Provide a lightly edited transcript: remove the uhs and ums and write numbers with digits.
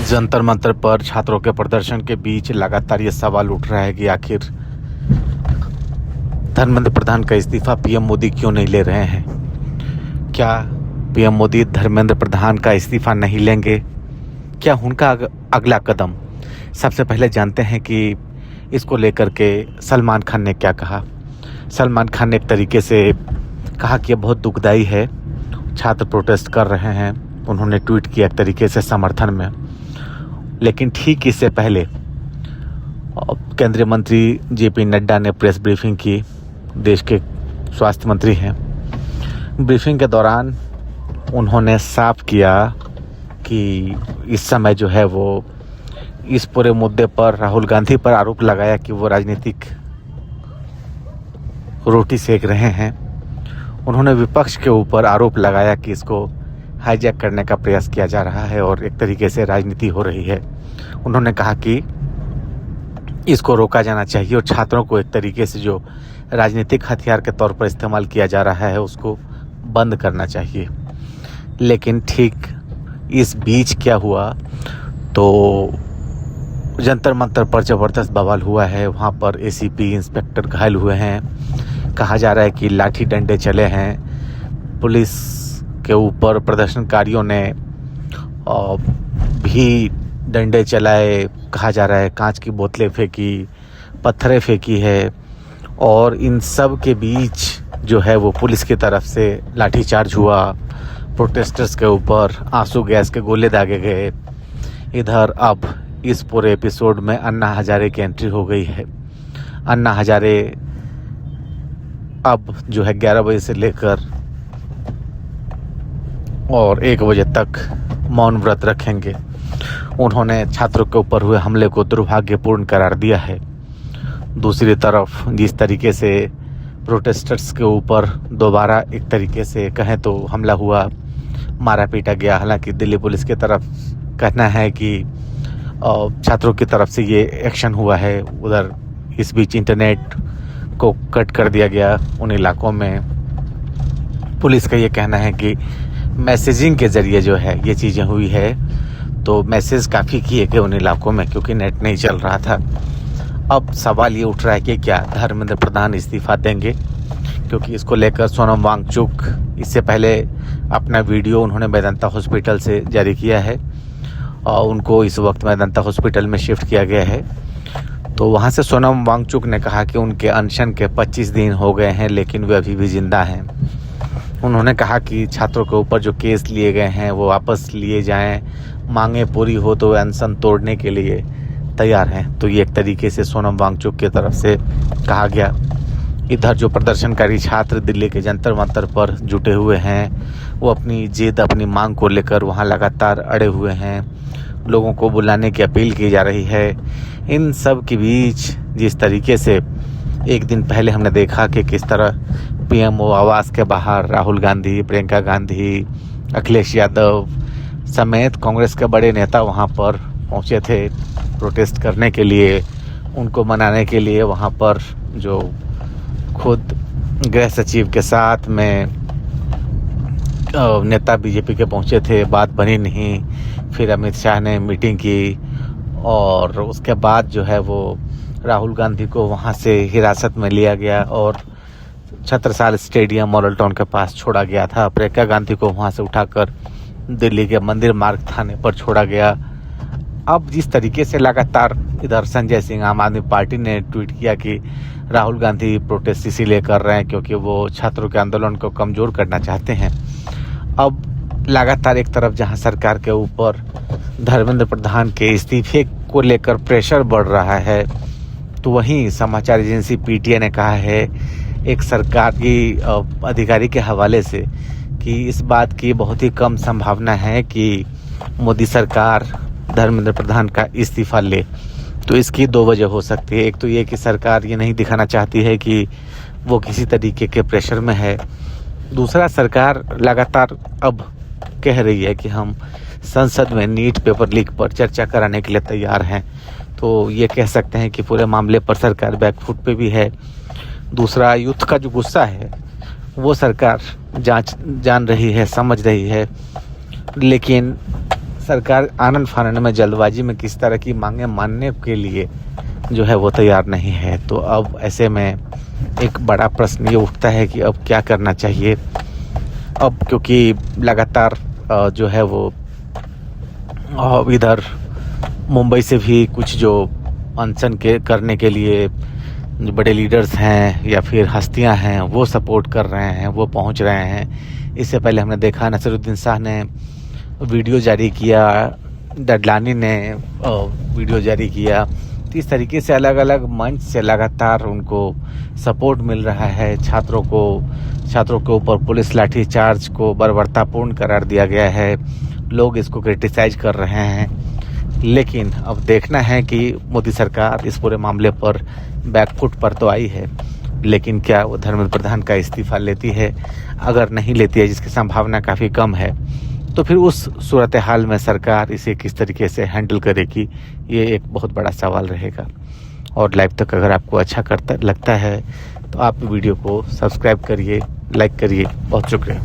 जंतर मंतर पर छात्रों के प्रदर्शन के बीच लगातार ये सवाल उठ रहा है कि आखिर धर्मेंद्र प्रधान का इस्तीफा पीएम मोदी क्यों नहीं ले रहे हैं। क्या पीएम मोदी धर्मेंद्र प्रधान का इस्तीफा नहीं लेंगे? क्या उनका अगला कदम? सबसे पहले जानते हैं कि इसको लेकर के सलमान खान ने क्या कहा। सलमान खान ने एक तरीके से कहा कि यह बहुत दुखदाई है, छात्र प्रोटेस्ट कर रहे हैं। उन्होंने ट्वीट किया एक तरीके से समर्थन में। लेकिन ठीक इससे पहले केंद्रीय मंत्री जेपी नड्डा ने प्रेस ब्रीफिंग की। देश के स्वास्थ्य मंत्री हैं। ब्रीफिंग के दौरान उन्होंने साफ किया कि इस समय जो है वो इस पूरे मुद्दे पर राहुल गांधी पर आरोप लगाया कि वो राजनीतिक रोटी सेक रहे हैं। उन्होंने विपक्ष के ऊपर आरोप लगाया कि इसको हाईजैक करने का प्रयास किया जा रहा है और एक तरीके से राजनीति हो रही है। उन्होंने कहा कि इसको रोका जाना चाहिए और छात्रों को एक तरीके से जो राजनीतिक हथियार के तौर पर इस्तेमाल किया जा रहा है उसको बंद करना चाहिए। लेकिन ठीक इस बीच क्या हुआ, तो जंतर मंतर पर ज़बरदस्त बवाल हुआ है। वहाँ पर एसीपी इंस्पेक्टर घायल हुए हैं। कहा जा रहा है कि लाठी डंडे चले हैं। पुलिस के ऊपर प्रदर्शनकारियों ने भी डंडे चलाए। कहा जा रहा है कांच की बोतलें फेंकी, पत्थरें फेंकी है। और इन सब के बीच जो है वो पुलिस की तरफ से लाठीचार्ज हुआ। प्रोटेस्टर्स के ऊपर आंसू गैस के गोले दागे गए। इधर अब इस पूरे एपिसोड में अन्ना हजारे की एंट्री हो गई है। अन्ना हजारे अब जो है 11 बजे से लेकर और 1 बजे तक मौन व्रत रखेंगे। उन्होंने छात्रों के ऊपर हुए हमले को दुर्भाग्यपूर्ण करार दिया है। दूसरी तरफ जिस तरीके से प्रोटेस्टर्स के ऊपर दोबारा एक तरीके से कहें तो हमला हुआ, मारा पीटा गया। हालांकि दिल्ली पुलिस की तरफ कहना है कि छात्रों की तरफ से ये एक्शन हुआ है। उधर इस बीच इंटरनेट को कट कर दिया गया उन इलाकों में। पुलिस का ये कहना है कि मैसेजिंग के ज़रिए जो है ये चीज़ें हुई है, तो मैसेज काफ़ी किए गए उन इलाकों में क्योंकि नेट नहीं चल रहा था। अब सवाल ये उठ रहा है कि क्या धर्मेंद्र प्रधान इस्तीफ़ा देंगे, क्योंकि इसको लेकर सोनम वांगचुक इससे पहले अपना वीडियो उन्होंने मेदांता हॉस्पिटल से जारी किया है और उनको इस वक्त मेदांता हॉस्पिटल में शिफ्ट किया गया है। तो वहाँ से सोनम वांगचुक ने कहा कि उनके अनशन के 25 दिन हो गए हैं लेकिन वे अभी भी ज़िंदा हैं। उन्होंने कहा कि छात्रों के ऊपर जो केस लिए गए हैं वो वापस लिए जाएं, मांगे पूरी हो तो अनशन तोड़ने के लिए तैयार हैं। तो ये एक तरीके से सोनम वांगचुक की तरफ से कहा गया। इधर जो प्रदर्शनकारी छात्र दिल्ली के जंतर मंतर पर जुटे हुए हैं वो अपनी जिद, अपनी मांग को लेकर वहाँ लगातार अड़े हुए हैं। लोगों को बुलाने की अपील की जा रही है। इन सब के बीच जिस तरीके से एक दिन पहले हमने देखा कि किस तरह पीएमओ आवास के बाहर राहुल गांधी, प्रियंका गांधी, अखिलेश यादव समेत कांग्रेस के बड़े नेता वहां पर पहुंचे थे प्रोटेस्ट करने के लिए, उनको मनाने के लिए। वहां पर जो खुद गृह सचिव के साथ में नेता बीजेपी के पहुंचे थे, बात बनी नहीं। फिर अमित शाह ने मीटिंग की और उसके बाद जो है वो राहुल गांधी को वहां से हिरासत में लिया गया और छत्रसाल स्टेडियम मॉडल टाउन के पास छोड़ा गया था। प्रियंका गांधी को वहां से उठाकर दिल्ली के मंदिर मार्ग थाने पर छोड़ा गया। अब जिस तरीके से लगातार इधर संजय सिंह आम आदमी पार्टी ने ट्वीट किया कि राहुल गांधी प्रोटेस्ट इसीलिए कर रहे हैं क्योंकि वो छात्रों के आंदोलन को कमज़ोर करना चाहते हैं। अब लगातार एक तरफ जहां सरकार के ऊपर धर्मेंद्र प्रधान के इस्तीफे को लेकर प्रेशर बढ़ रहा है, तो वहीं समाचार एजेंसी पीटीआई ने कहा है एक सरकारी अधिकारी के हवाले से कि इस बात की बहुत ही कम संभावना है कि मोदी सरकार धर्मेंद्र प्रधान का इस्तीफा ले। तो इसकी 2 वजह हो सकती है। एक तो ये कि सरकार ये नहीं दिखाना चाहती है कि वो किसी तरीके के प्रेशर में है। दूसरा, सरकार लगातार अब कह रही है कि हम संसद में नीट पेपर लीक पर चर्चा कराने के लिए तैयार हैं। तो ये कह सकते हैं कि पूरे मामले पर सरकार बैकफुट पे भी है। दूसरा, यूथ का जो गुस्सा है वो सरकार जान रही है, समझ रही है, लेकिन सरकार आनन फानन में जल्दबाजी में किस तरह की मांगे मानने के लिए जो है वो तैयार नहीं है। तो अब ऐसे में एक बड़ा प्रश्न ये उठता है कि अब क्या करना चाहिए। अब क्योंकि लगातार जो है वो इधर मुंबई से भी कुछ जो अनशन के करने के लिए जो बड़े लीडर्स हैं या फिर हस्तियां हैं वो सपोर्ट कर रहे हैं, वो पहुंच रहे हैं। इससे पहले हमने देखा नसीरुद्दीन शाह ने वीडियो जारी किया, डडलानी ने वीडियो जारी किया। तो इस तरीके से अलग अलग मंच से लगातार उनको सपोर्ट मिल रहा है। छात्रों के ऊपर पुलिस लाठीचार्ज को बर्बरतापूर्ण करार दिया गया है। लोग इसको क्रिटिसाइज कर रहे हैं, लेकिन अब देखना है कि मोदी सरकार इस पूरे मामले पर बैकफुट पर तो आई है, लेकिन क्या वो धर्मेंद्र प्रधान का इस्तीफा लेती है? अगर नहीं लेती है, जिसकी संभावना काफ़ी कम है, तो फिर उस सूरत हाल में सरकार इसे किस तरीके से हैंडल करेगी, ये एक बहुत बड़ा सवाल रहेगा। और लाइव तक अगर आपको अच्छा लगता है तो आप वीडियो को सब्सक्राइब करिए, लाइक करिए। बहुत शुक्रिया।